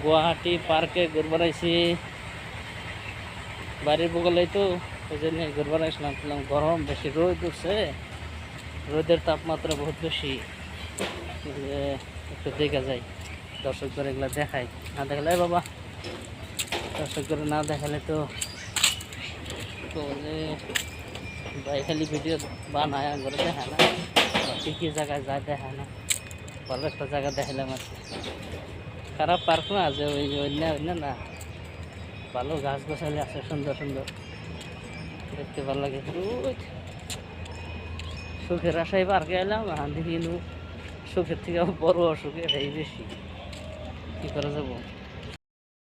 গুয়াহাটি পার্কে ঘুরবার আইছি, বাড়ির বগলেই তো, ওই জন্য ঘুরবার আসলাম। গরম বেশি, রোদ উঠছে, রোদের তাপমাত্রা বহুত বেশি। একটু দেখা যায়, দর্শক করে এগুলো দেখাই, না দেখালে বাবা, দর্শক করে না দেখালে তো ভাই খালি ভিডিও বানায়, ঘরে দেখায় না, কী কী জায়গায় যায় দেখায় না। ভালো একটা জায়গা দেখালাম আর কি। খারাপ পার্ক না, যে ওই অন্য অন্য না, ভালো গাছ গোছালি আছে, সুন্দর সুন্দর, দেখতে ভালো লাগে। সুখের আশায় পার্কে এলাম, হান্দি কিন্তু সুখের থেকে বড় অসুখ, এটাই বেশি। কী করা যাবো।